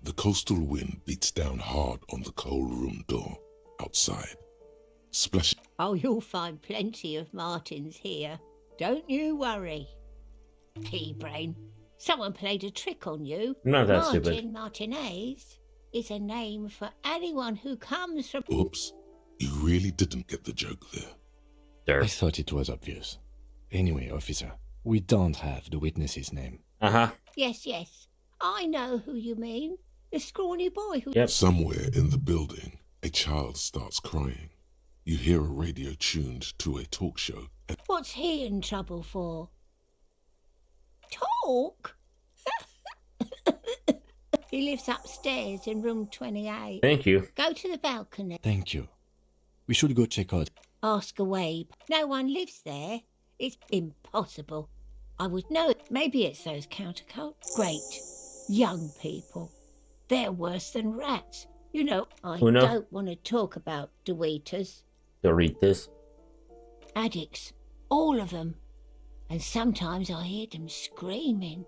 The coastal wind beats down hard on the coal room door outside. Splash. Oh, you'll find plenty of Martins here. Don't you worry. Pea-brain. Someone played a trick on you. I'm not that Martin stupid. Martinez is a name for anyone who comes from... Oops. You really didn't get the joke there. I thought it was obvious. Anyway, officer, we don't have the witness's name. Uh-huh. Yes, yes. I know who you mean. The scrawny boy who... Yep. Somewhere in the building, a child starts crying. You hear a radio tuned to a talk show. What's he in trouble for? Talk? He lives upstairs in room 28. Thank you. Go to the balcony. Thank you. We should go check out. Ask away. No one lives there. It's impossible. I would know. Maybe it's those countercult. Great. Young people. They're worse than rats. You know, I Uno. don't want to talk about Doritos. Doritos. Addicts. All of them. And sometimes I hear them screaming.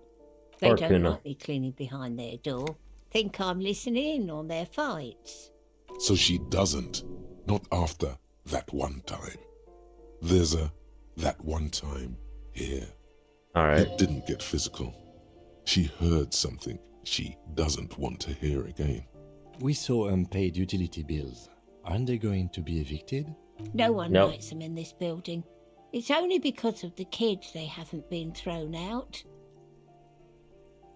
They Poor don't Kuno. want me cleaning behind their door. Think I'm listening in on their fights. So she doesn't. Not after that one time. There's a that one time here. Alright. It didn't get physical. She heard something she doesn't want to hear again. We saw unpaid utility bills. Aren't they going to be evicted? No one Nope. likes them in this building. It's only because of the kids they haven't been thrown out.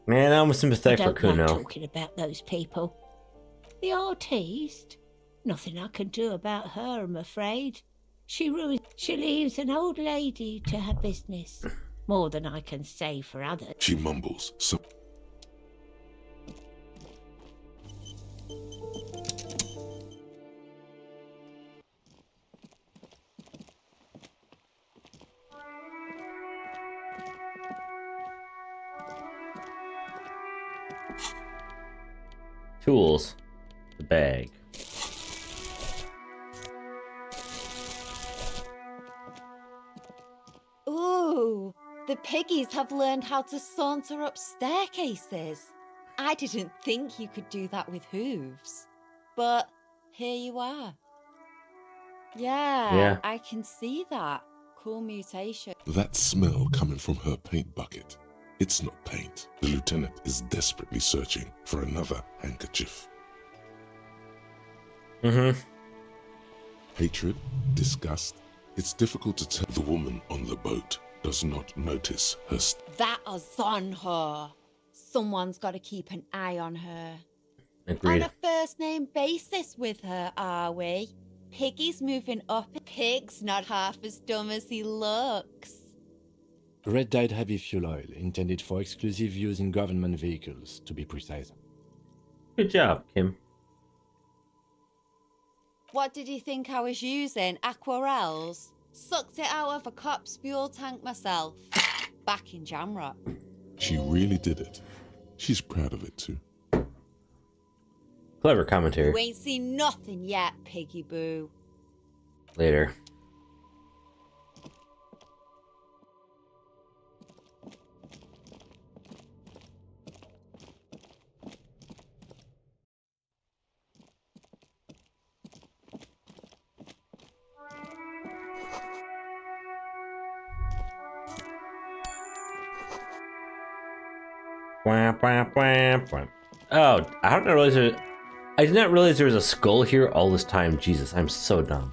Man, I'm I sympathetic for don't like Kuno. talking about those people. The artiste? Nothing I can do about her, I'm afraid. She leaves an old lady to her business. More than I can say for others. She mumbles. So Tools. The bag. Ooh, the piggies have learned how to saunter up staircases. I didn't think you could do that with hooves. But here you are. Yeah, I can see that. Cool mutation. that smell coming from her paint bucket. It's not paint. The lieutenant is desperately searching for another handkerchief. Mm-hmm. Hatred? Disgust? It's difficult to tell. The woman on the boat does not notice her. That is on her. Someone's got to keep an eye on her. Agreed. On a first name basis with her, are we? Piggy's moving up. Pig's not half as dumb as he looks. Red dyed heavy fuel oil, intended for exclusive use in government vehicles, to be precise. Good job, Kim. What did you think I was using? Aquarels? Sucked it out of a cop's fuel tank myself. Back in Jamrock. She really did it. She's proud of it too. Clever commentary. You ain't seen nothing yet, Piggy Boo. Later. Oh, I did not realize I did not realize there was a skull here all this time. Jesus, I'm so dumb.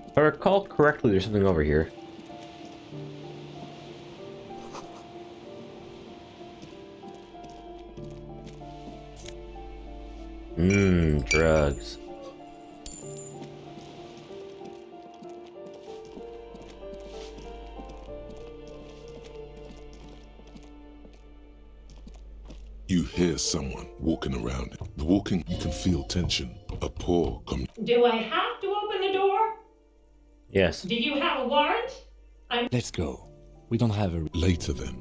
If I recall correctly, there's something over here. Drugs. You hear someone walking around. The walking, you can feel tension. A paw comes. Do I have to open the door? Yes. Do you have a warrant? Let's go. We don't have a... Later then.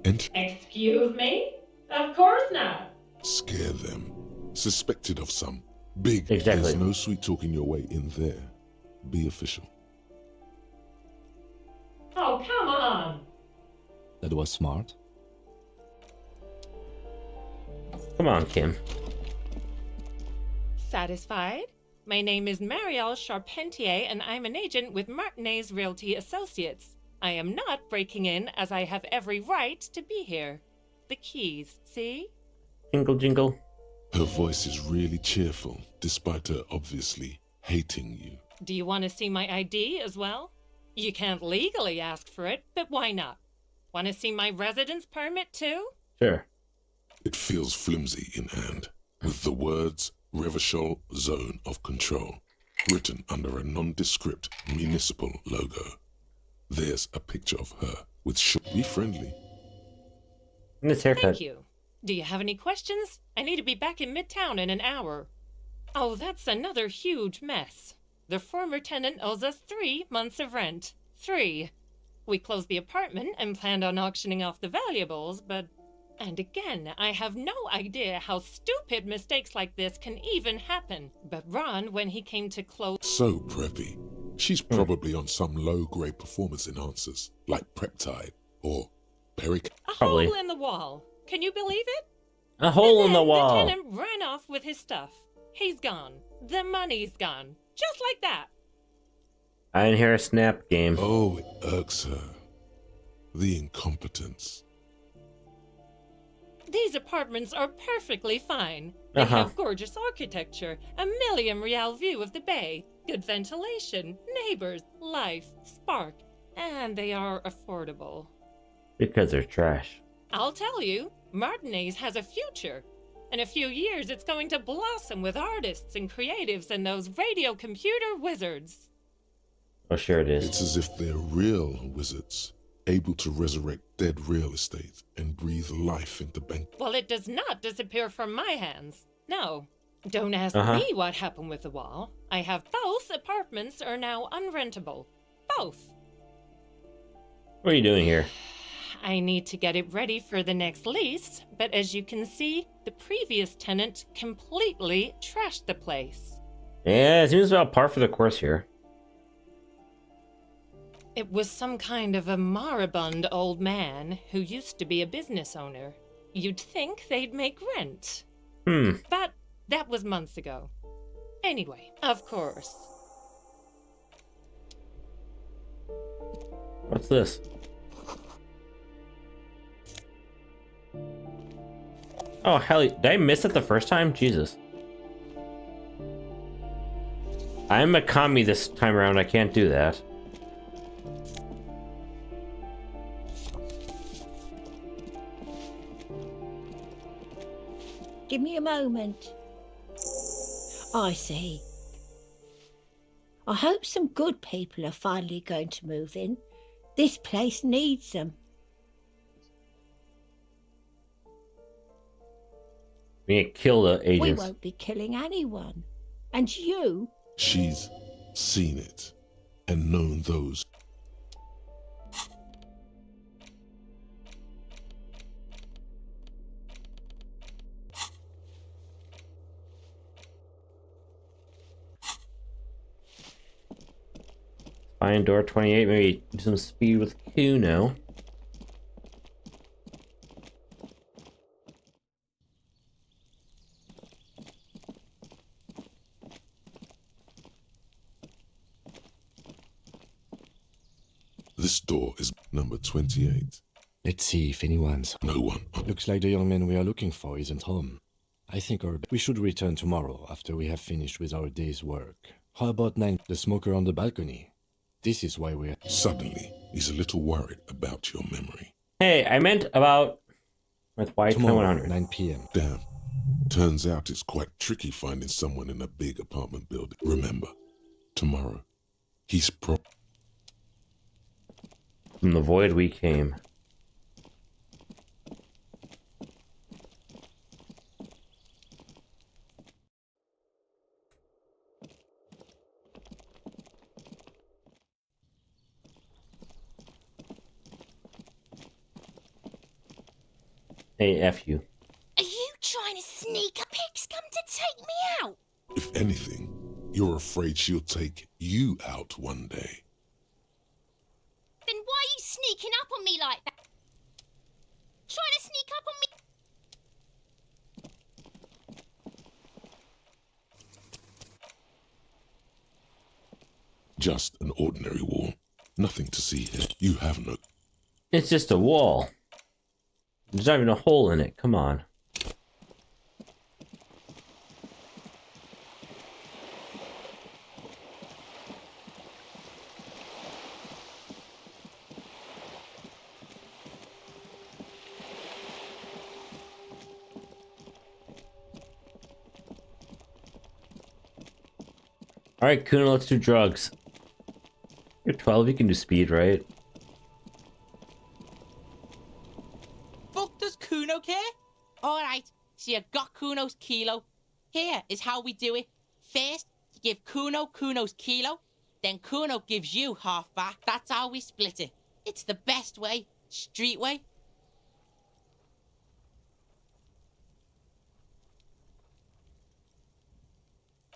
Enter. Excuse me? Of course not. Scare them. Suspected of some big. Exactly. There's no sweet talking your way in there. Be official. Oh, come on. That was smart. Come on, Kim. Satisfied? My name is Marielle Charpentier, and I'm an agent with Martinez Realty Associates. I am not breaking in, as I have every right to be here. The keys, see? Jingle, jingle. Her voice is really cheerful, despite her obviously hating you. Do you want to see my ID as well? You can't legally ask for it, but why not? Want to see my residence permit too? Sure. It feels flimsy in hand, with the words Revachol Zone of Control written under a nondescript municipal logo. There's a picture of her with Be friendly. And this haircut. Thank you. Do you have any questions? I need to be back in Midtown in an hour. Oh, that's another huge mess. The former tenant owes us 3 months of rent. 3. We closed the apartment and planned on auctioning off the valuables, but... And again, I have no idea how stupid mistakes like this can even happen. But Ron, when he came to close... So preppy. She's probably on some low-grade performance enhancers, like Preptide or Peric... Probably. A hole in the wall. Can you believe it? A hole in the The wall. tenant ran off with his stuff. He's gone. The money's gone. Just like that. I didn't hear a snap game. Oh, it irks her. The incompetence. These apartments are perfectly fine. They have gorgeous architecture, a million-real view of the bay, good ventilation, neighbors, life, spark, and they are affordable. Because they're trash. I'll tell you, Martinez has a future. In a few years, it's going to blossom with artists and creatives and those radio computer wizards. Oh, sure it is. It's as if they're real wizards, able to resurrect dead real estate and breathe life into bank. Well, it does not disappear from my hands. No. Don't ask me what happened with the wall. I have both apartments are now unrentable. Both. What are you doing here? I need to get it ready for the next lease, but as you can see, the previous tenant completely trashed the place. Yeah, it seems about par for the course here. It was some kind of a moribund old man who used to be a business owner. You'd think they'd make rent. But that was months ago. Anyway, of course. What's this? Oh, hell, did I miss it the first time? Jesus. I'm a commie this time around, I can't do that. Give me a moment. I see. I hope some good people are finally going to move in. This place needs them. We need to kill the agents. We won't be killing anyone. And you? She's seen it and known those. Find door 28, maybe do some speed with Kuno. This door is number 28. Let's see if anyone's... No one. Looks like the young man we are looking for isn't home. I think we should return tomorrow after we have finished with our day's work. How about 9, the smoker on the balcony? This is why we're... Suddenly, he's a little worried about your memory. Hey, I meant about... That's why tomorrow, 100. 9 p.m. Damn. Turns out it's quite tricky finding someone in a big apartment building. Remember, tomorrow, he's From the void we came. Hey, F you. Are you trying to sneak up? Pigs come to take me out. If anything, you're afraid she'll take you out one day. Then why are you sneaking up on me like that? Trying to sneak up on me? Just an ordinary wall. Nothing to see here. You have no... It's just a wall. There's not even a hole in it. Come on. Alright, Kuno, let's do drugs. You're 12, you can do speed, right? Fuck does Kuno care? Alright, so you got Kuno's kilo. Here is how we do it. First, you give Kuno Kuno's kilo, then Kuno gives you half back. That's how we split it. It's the best way. Street way.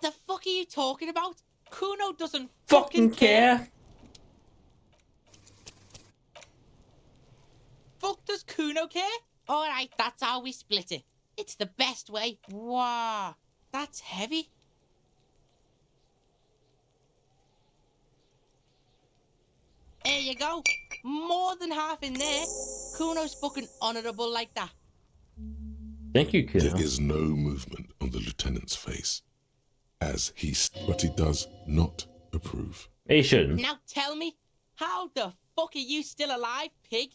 The fuck are you talking about? Kuno doesn't fucking care. Fuck does Kuno care? Alright, that's how we split it. It's the best way. Wow, that's heavy. There you go. More than half in there. Kuno's fucking honourable like that. Thank you, Kuno. There is no movement on the lieutenant's face, but he does not approve. He shouldn't. Now tell me, how the fuck are you still alive, pig?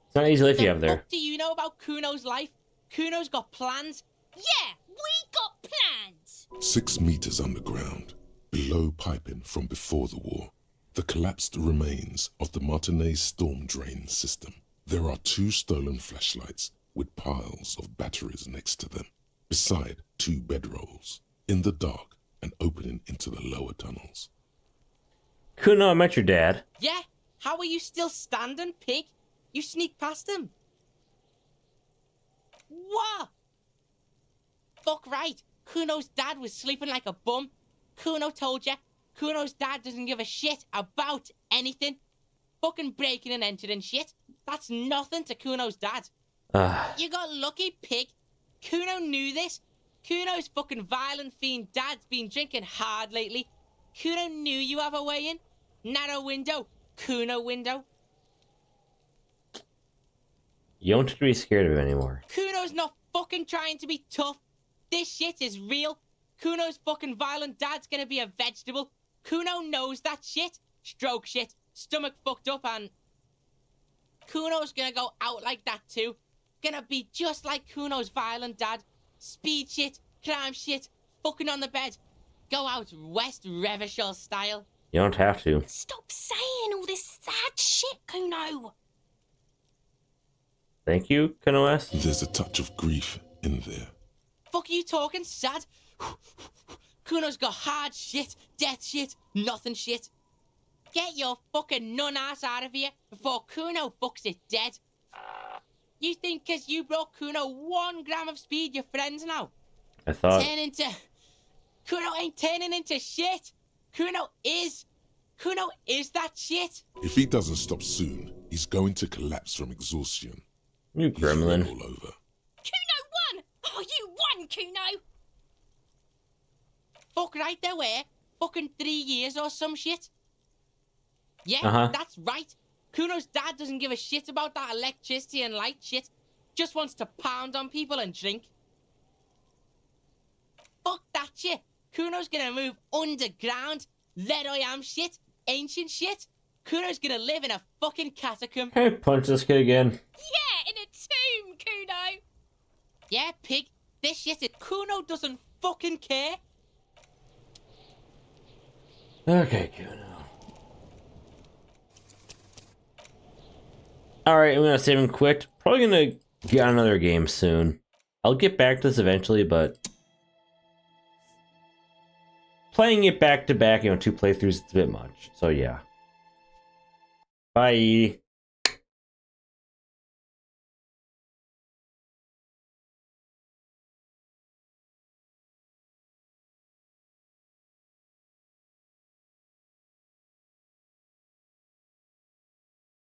It's not easy life you have there. What do you know about Kuno's life? Kuno's got plans. Yeah, we got plans. 6 meters underground, below piping from before the war, the collapsed remains of the Martinez storm drain system. There are 2 stolen flashlights with piles of batteries next to them, beside 2 bedrolls, in the dark and opening into the lower tunnels. Kuno, I met your dad. Yeah, how are you still standing, pig? You sneak past him. What? Fuck right. Kuno's dad was sleeping like a bum. Kuno told ya. Kuno's dad doesn't give a shit about anything. Fucking breaking and entering shit. That's nothing to Kuno's dad. You got lucky, pig. Kuno knew this. Kuno's fucking violent fiend dad's been drinking hard lately. Kuno knew you have a way in. Narrow window. Kuno window. You don't have to be scared of him anymore. Kuno's not fucking trying to be tough. This shit is real. Kuno's fucking violent dad's gonna be a vegetable. Kuno knows that shit. Stroke shit. Stomach fucked up and... Kuno's gonna go out like that too. Gonna be just like Kuno's violent dad. Speed shit, crime shit, fucking on the bed. Go out West Revachol style. You don't have to. Stop saying all this sad shit, Kuno. Thank you, Kuno S. There's a touch of grief in there. Fuck you talking sad? Kuno's got hard shit, death shit, nothing shit. Get your fucking nun ass out of here before Kuno fucks it dead. You think cause you brought Kuno 1 gram of speed, you're friends now? I thought... Kuno ain't turning into shit. Kuno is that shit. If he doesn't stop soon, he's going to collapse from exhaustion. You gremlin. All over. Kuno won! Oh, you won, Kuno! Fuck right there were. Fucking 3 years or some shit. Yeah, that's right. Kuno's dad doesn't give a shit about that electricity and light shit. Just wants to pound on people and drink. Fuck that shit. Kuno's gonna move underground. Lead I am shit. Ancient shit. Kuno's gonna live in a fucking catacomb. Hey, punch this kid again. Yeah, in a tomb, Kuno. Yeah, pig. This shit is... Kuno doesn't fucking care. Okay, Kuno. Alright, I'm gonna save him quick. Probably gonna get on another game soon. I'll get back to this eventually, but... playing it back to back, 2 playthroughs, it's a bit much. So yeah. Bye.